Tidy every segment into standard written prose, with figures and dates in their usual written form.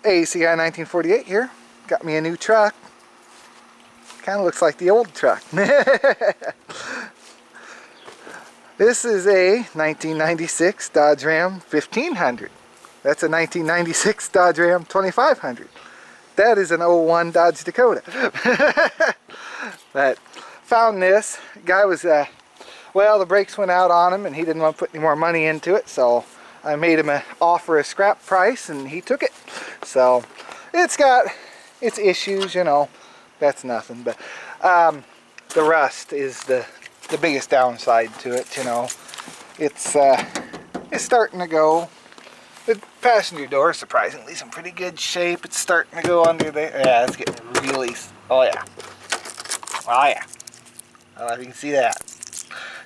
ACI 1948 here. Got me a new truck. Kind of looks like the old truck. This is a 1996 Dodge Ram 1500. That's a 1996 Dodge Ram 2500. That is an 01 Dodge Dakota. But found this. Guy was, well, the brakes went out on him and he didn't want to put any more money into it, so I made him offer a scrap price and he took it. So it's got its issues, you know, that's nothing. But the rust is the biggest downside to it, you know. It's starting to go. The passenger door is surprisingly in pretty good shape. It's starting to go under there. Yeah, it's getting really, oh yeah. Oh yeah. I don't know if you can see that.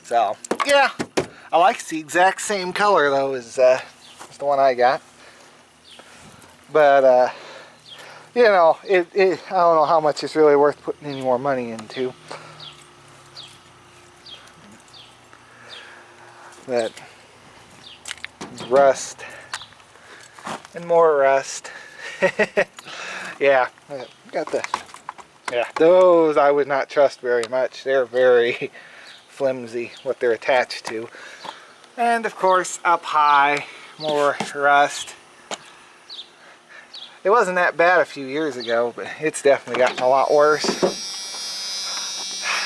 So, yeah. I like the exact same color though as the one I got. But, you know, I don't know how much it's really worth putting any more money into. But rust and more rust. Yeah, got the, yeah, those I would not trust very much. They're very flimsy what they're attached to. And of course up high, more rust. It wasn't that bad a few years ago, but it's definitely gotten a lot worse.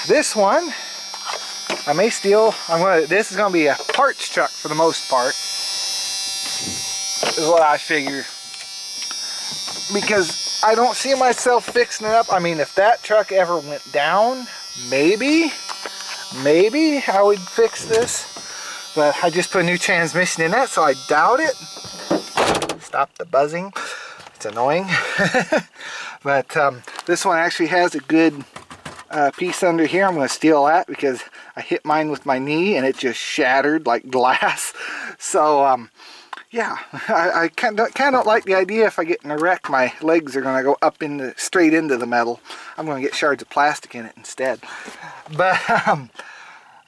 This one I may steal. This is gonna be a parts truck for the most part, is what I figure, because I don't see myself fixing it up. I mean, if that truck ever went down, maybe I would fix this, but I just put a new transmission in that, so I doubt it. Stop the buzzing, it's annoying. But this one actually has a good piece under here. I'm going to steal that because I hit mine with my knee and it just shattered like glass. So yeah, I kind of don't like the idea if I get in a wreck my legs are going to go up straight into the metal. I'm going to get shards of plastic in it instead. But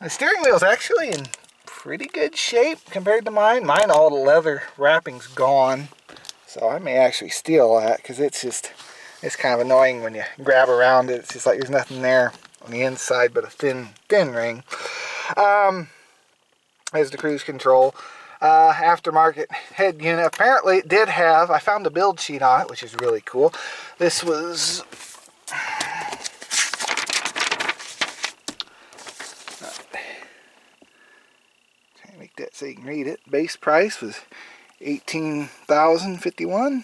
the steering wheel is actually in pretty good shape compared to mine. Mine, all the leather wrapping's gone, so I may actually steal that because it's kind of annoying when you grab around it. It's just like there's nothing there on the inside but a thin ring. There's the cruise control. Aftermarket head unit. Apparently it did have, I found a build sheet on it, which is really cool. This was, trying to make that so you can read it. Base price was $18,051.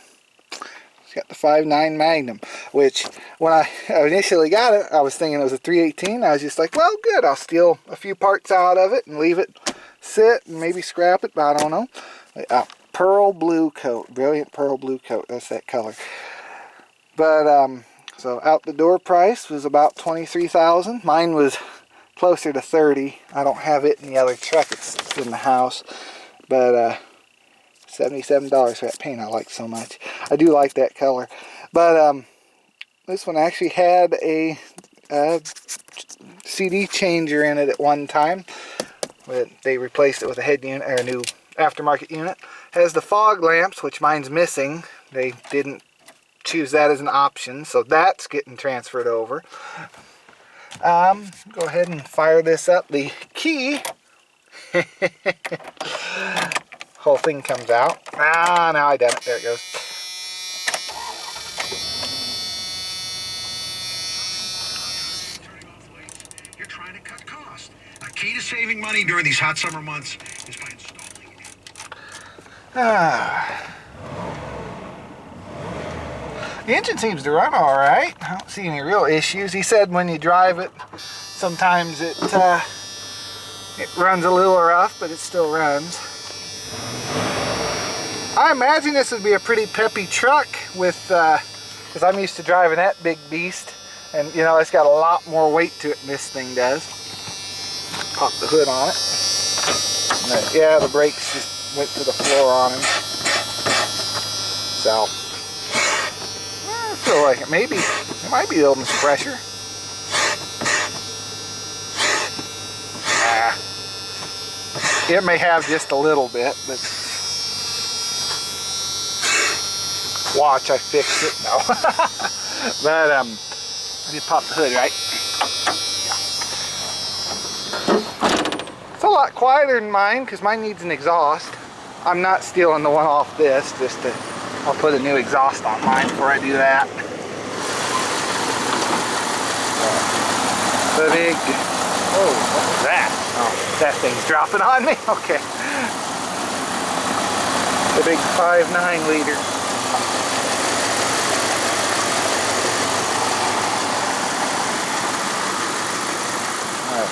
Got the 5.9 Magnum, which when I initially got it, I was thinking it was a 318. I was just like, well, good, I'll steal a few parts out of it and leave it sit and maybe scrap it, but I don't know. Pearl blue coat, brilliant pearl blue coat, that's that color. But so out the door price was about $23,000. Mine was closer to 30. I don't have it in the other truck, it's in the house. But $77 for that paint I like so much. I do like that color. But this one actually had a CD changer in it at one time. But they replaced it with a head unit, or a new aftermarket unit. Has the fog lamps, which mine's missing. They didn't choose that as an option, so that's getting transferred over. Go ahead and fire this up. The key whole thing comes out. Now I done it. There it goes. You're trying to cut costs. A key to saving money during these hot summer months is by installing The engine seems to run all right. I don't see any real issues. He said when you drive it, sometimes it runs a little rough, but it still runs. I imagine this would be a pretty peppy truck with, because I'm used to driving that big beast, and you know, it's got a lot more weight to it than this thing does. Pop the hood on it. Yeah, the brakes just went to the floor on him. So, I feel like it might be building some pressure. It may have just a little bit, but watch I fix it. No. But I did pop the hood, right? It's a lot quieter than mine because mine needs an exhaust. I'm not stealing the one off this, I'll put a new exhaust on mine before I do that. The big, oh, what was that? Oh, that thing's dropping on me? Okay. The big 5.9 liter. Alright,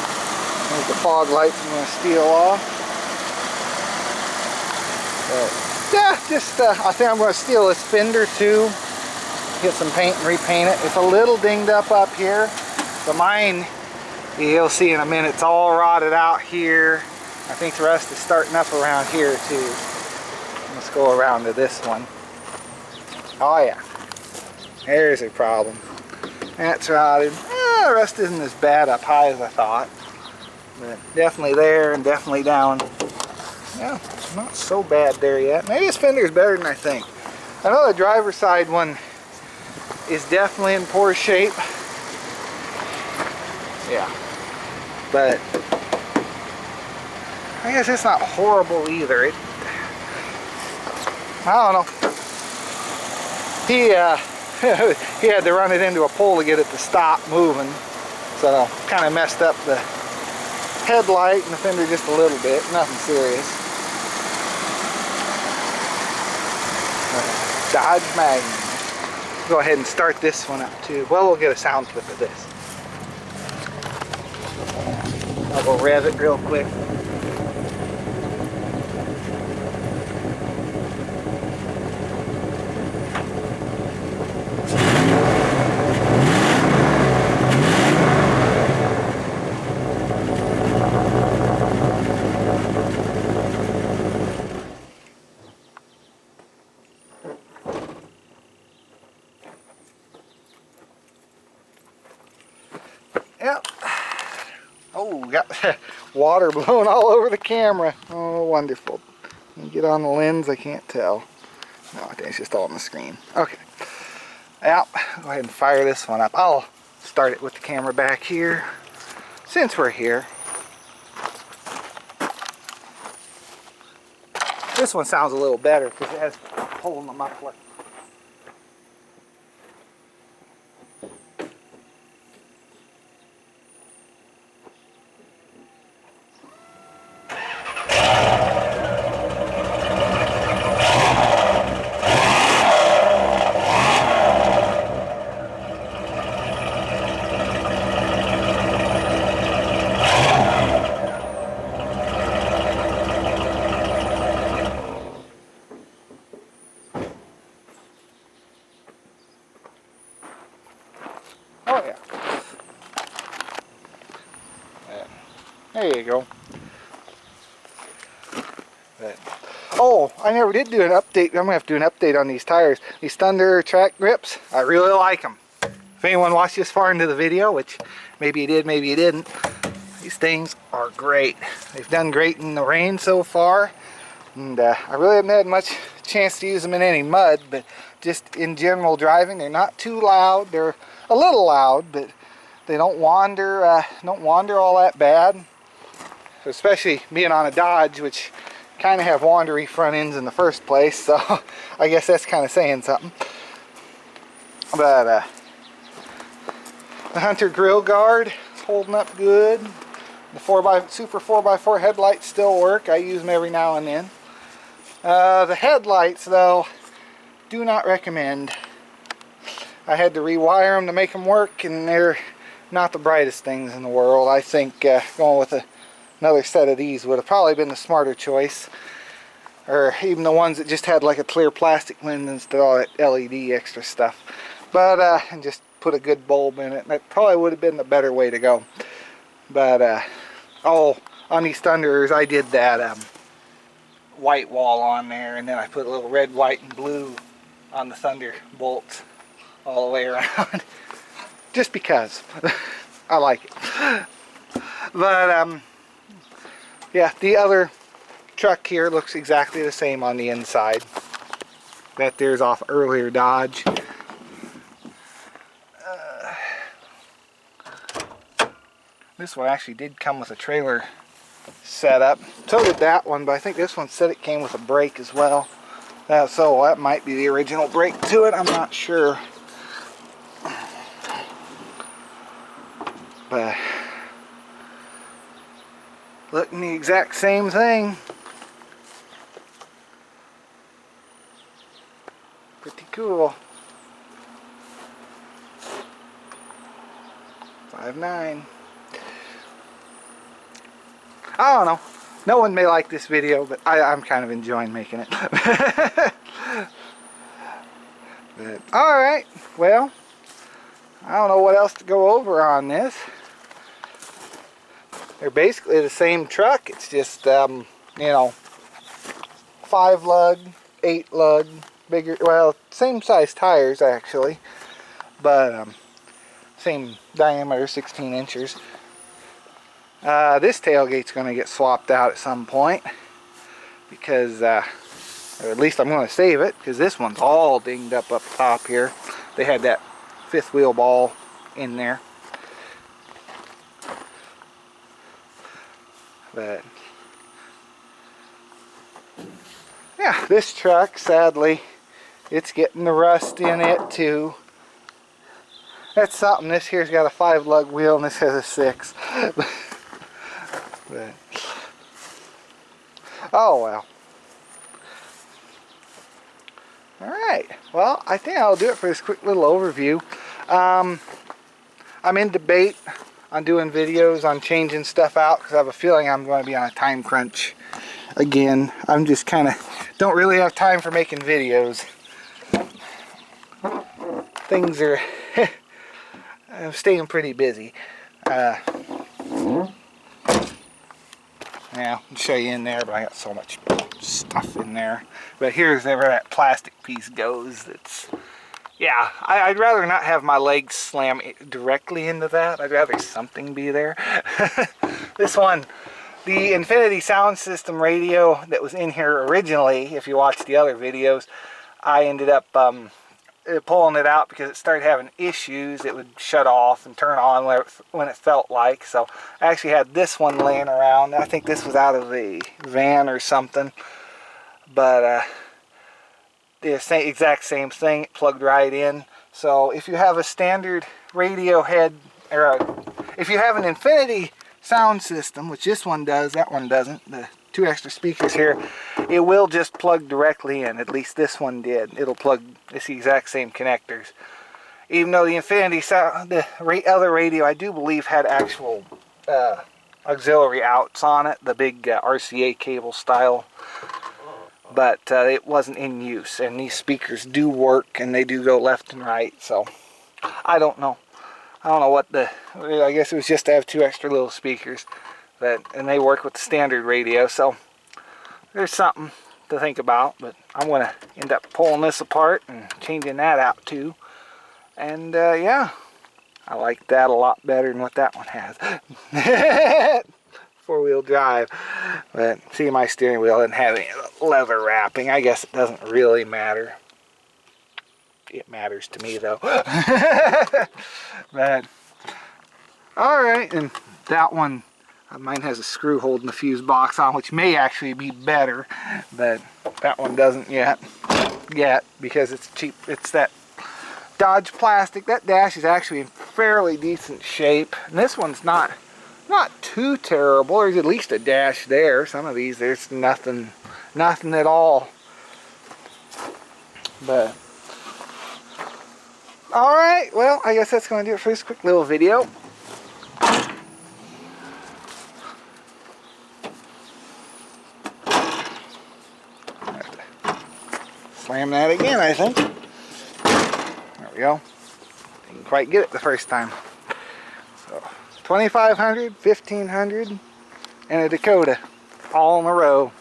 there's the fog lights I'm going to steal off. Yeah, I think I'm going to steal this fender too. Get some paint and repaint it. It's a little dinged up here. But mine, you'll see in a minute, it's all rotted out here. I think the rust is starting up around here too. Let's go around to this one. Oh yeah, there's a problem. That's rotted. The rust isn't as bad up high as I thought. But definitely there and definitely down. Yeah, not so bad there yet. Maybe this fender is better than I think. I know the driver's side one is definitely in poor shape. Yeah, but I guess it's not horrible either. I don't know. He he had to run it into a pole to get it to stop moving, so kind of messed up the headlight and the fender just a little bit. Nothing serious. Dodge Magnum. Go ahead and start this one up too. Well, we'll get a sound clip of this. I'll go rev it real quick. Yep. Oh, got water blown all over the camera. Oh, wonderful. Can you get on the lens? I can't tell. No, it's just all on the screen. Okay. Yep. Go ahead and fire this one up. I'll start it with the camera back here since we're here. This one sounds a little better because it has a hole in the muffler. Oh yeah. There you go. Oh, I never did do an update. I'm gonna have to do an update on these tires. These Thunder track grips, I really like them. If anyone watched this far into the video, which maybe you did, maybe you didn't, these things are great. They've done great in the rain so far, and I really haven't had much chance to use them in any mud, but just in general driving, they're not too loud. They're a little loud, but they don't wander all that bad. Especially being on a Dodge, which kind of have wandery front ends in the first place, so I guess that's kind of saying something. But the Hunter grill guard is holding up good. The Super 4x4 headlights still work. I use them every now and then. The headlights, though, do not recommend. I had to rewire them to make them work, and they're not the brightest things in the world. I think going with another set of these would have probably been the smarter choice, or even the ones that just had like a clear plastic lens instead of all that LED extra stuff. But and just put a good bulb in it. That probably would have been the better way to go. But oh, on these Thunders, I did that white wall on there, and then I put a little red, white, and blue on the Thunder bolts all the way around, just because I like it. But yeah, the other truck here looks exactly the same on the inside. That there's off earlier Dodge. This one actually did come with a trailer setup. So did that one, but I think this one said it came with a brake as well. So that might be the original brake to it. I'm not sure. But looking the exact same thing. Pretty cool. 5.9. I don't know. No one may like this video, but I'm kind of enjoying making it. Alright, well, I don't know what else to go over on this. They're basically the same truck. It's just, you know, 5 lug, 8 lug, bigger, well, same size tires actually, but same diameter, 16 inches. This tailgate's going to get swapped out at some point because, or at least I'm going to save it because this one's all dinged up top here. They had that 5th wheel ball in there. But yeah, this truck, sadly, it's getting the rust in it too. That's something. This here's got a 5 lug wheel and this has a 6. But, oh well. Alright, well, I think I'll do it for this quick little overview. I'm in debate on doing videos on changing stuff out because I have a feeling I'm going to be on a time crunch again. I'm just kind of don't really have time for making videos. Things are I'm staying pretty busy. Yeah, I'll show you in there, but I got so much stuff in there. But here's where that plastic piece goes. That's, yeah, I'd rather not have my legs slam directly into that. I'd rather something be there. This one, the Infinity sound system radio that was in here originally, if you watch the other videos, I ended up pulling it out because it started having issues. It would shut off and turn on when it felt like. So I actually had this one laying around. I think this was out of the van or something. But the exact same thing, it plugged right in. So if you have a standard radio head, or if you have an Infinity sound system, which this one does, that one doesn't, the 2 extra speakers here, it will just plug directly in. At least this one did. It'll plug, it's the exact same connectors. Even though the Infinity sound, the other radio I do believe had actual auxiliary outs on it, the big RCA cable style, but it wasn't in use. And these speakers do work and they do go left and right, so I don't know. I don't know what I guess it was just to have 2 extra little speakers. And they work with the standard radio, so there's something to think about. But I'm going to end up pulling this apart and changing that out too. And yeah, I like that a lot better than what that one has. 4-wheel drive. But see, my steering wheel doesn't have any leather wrapping. I guess it doesn't really matter. It matters to me though. But alright, and that one, mine has a screw holding the fuse box on, which may actually be better, but that one doesn't yet because it's cheap. It's that Dodge plastic. That dash is actually in fairly decent shape, and this one's not too terrible. There's at least a dash there. Some of these there's nothing at all. But all right, well, I guess that's going to do it for this quick little video. Slam that again, I think. There we go. Didn't quite get it the first time. So 2500, 1500, and a Dakota, all in a row.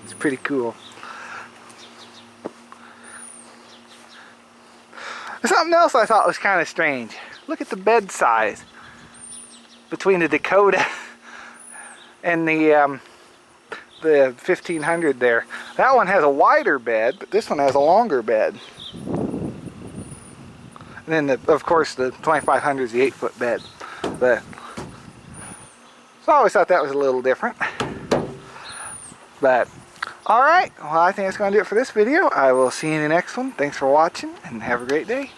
It's pretty cool. Something else I thought was kind of strange. Look at the bed size between the Dakota and the 1500 there. That one has a wider bed, but this one has a longer bed. And then, of course, the 2500 is the 8-foot bed. But, so I always thought that was a little different. But, alright, well, I think that's going to do it for this video. I will see you in the next one. Thanks for watching, and have a great day.